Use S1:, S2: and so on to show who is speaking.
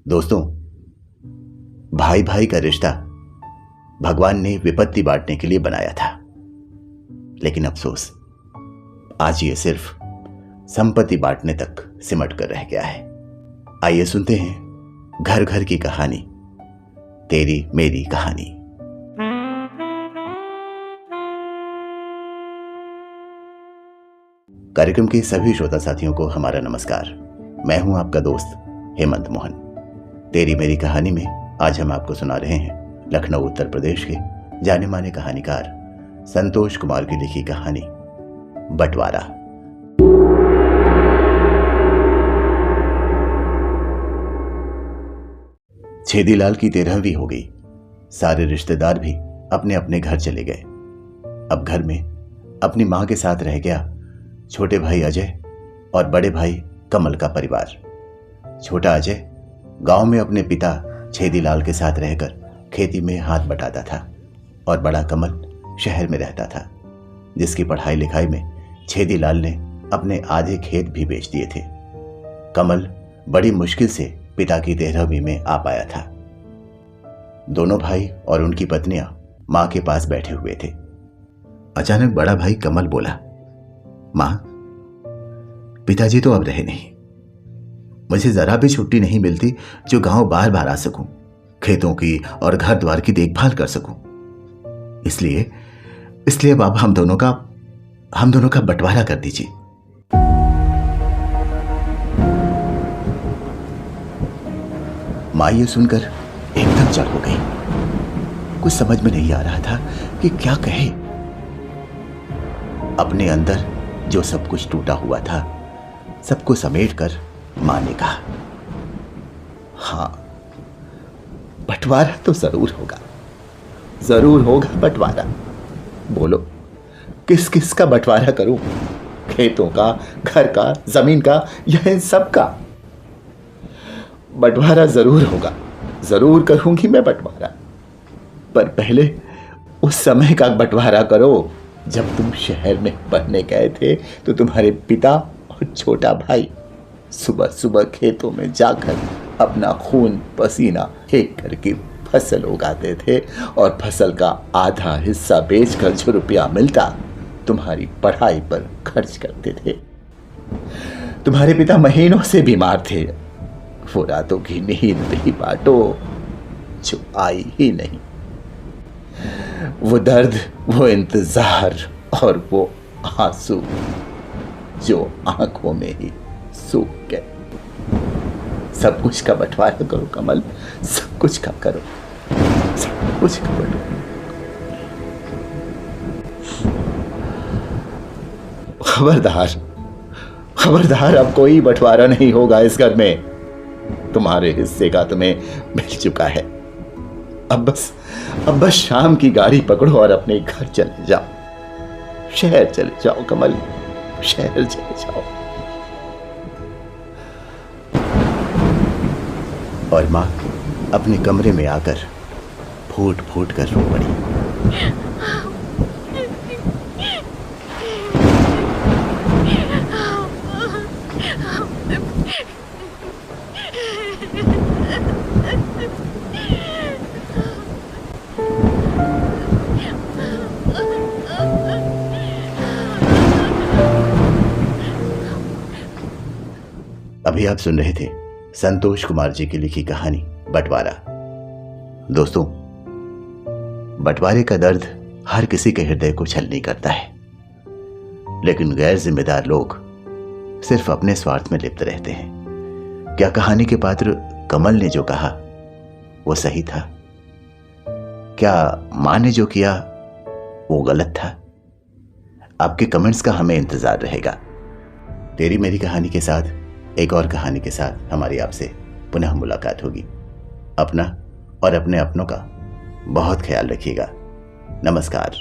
S1: दोस्तों, भाई भाई का रिश्ता भगवान ने विपत्ति बांटने के लिए बनाया था, लेकिन अफसोस आज ये सिर्फ संपत्ति बांटने तक सिमट कर रह गया है। आइए सुनते हैं घर घर की कहानी, तेरी मेरी कहानी। कार्यक्रम के सभी श्रोता साथियों को हमारा नमस्कार। मैं हूं आपका दोस्त हेमंत मोहन। तेरी मेरी कहानी में आज हम आपको सुना रहे हैं लखनऊ उत्तर प्रदेश के जाने माने कहानीकार संतोष कुमार की लिखी कहानी बंटवारा। छेदीलाल की 13वीं हो गई। सारे रिश्तेदार भी अपने अपने घर चले गए। अब घर में अपनी मां के साथ रह गया छोटे भाई अजय और बड़े भाई कमल का परिवार। छोटा अजय गांव में अपने पिता छेदीलाल के साथ रहकर खेती में हाथ बटाता था और बड़ा कमल शहर में रहता था, जिसकी पढ़ाई लिखाई में छेदीलाल ने अपने आधे खेत भी बेच दिए थे। कमल बड़ी मुश्किल से पिता की 13वीं में आ पाया था। दोनों भाई और उनकी पत्नियां मां के पास बैठे हुए थे। अचानक बड़ा भाई कमल बोला, मां, पिताजी तो अब रहे नहीं। मुझे जरा भी छुट्टी नहीं मिलती जो गांव बार बार आ सकूं, खेतों की और घर द्वार की देखभाल कर सकूं। इसलिए अब आप हम दोनों का बंटवारा कर दीजिए। मां ये सुनकर एकदम चढ़ हो गई। कुछ समझ में नहीं आ रहा था कि क्या कहे। अपने अंदर जो सब कुछ टूटा हुआ था, सबको समेट कर मां ने कहा, हां, बंटवारा तो जरूर होगा बंटवारा। बोलो, किस किस का बंटवारा करूं? खेतों का, घर का, जमीन का या इन सब का? बंटवारा जरूर होगा, जरूर करूंगी मैं बंटवारा। पर पहले उस समय का बंटवारा करो जब तुम शहर में पढ़ने गए थे तो तुम्हारे पिता और छोटा भाई सुबह सुबह खेतों में जाकर अपना खून पसीना एक करके फसल उगाते थे और फसल का आधा हिस्सा बेचकर जो रुपया मिलता तुम्हारी पढ़ाई पर खर्च करते थे। तुम्हारे पिता महीनों से बीमार थे। वो रातों की नींद भी बांटो जो आई ही नहीं। वो दर्द, वो इंतजार और वो आंसू जो आंखों में ही सूख गए। सब कुछ का बंटवारा करो कमल, सब कुछ का करो, सब कुछ का बंटवारा। खबरदार, अब कोई बंटवारा नहीं होगा इस घर में। तुम्हारे हिस्से का तुम्हें मिल चुका है। अब बस शाम की गाड़ी पकड़ो और अपने घर चले जाओ। शहर चले जाओ कमल, शहर चले जाओ। और मां अपने कमरे में आकर फूट फूट कर रो पड़ी। अभी आप सुन रहे थे संतोष कुमार जी की लिखी कहानी बंटवारा। दोस्तों, बंटवारे का दर्द हर किसी के हृदय को छलनी करता है, लेकिन गैर जिम्मेदार लोग सिर्फ अपने स्वार्थ में लिप्त रहते हैं। क्या कहानी के पात्र कमल ने जो कहा वो सही था? क्या मां ने जो किया वो गलत था? आपके कमेंट्स का हमें इंतजार रहेगा। तेरी मेरी कहानी के साथ एक और कहानी के साथ हमारी आपसे पुनः मुलाकात होगी। अपना और अपने अपनों का बहुत ख्याल रखिएगा। नमस्कार।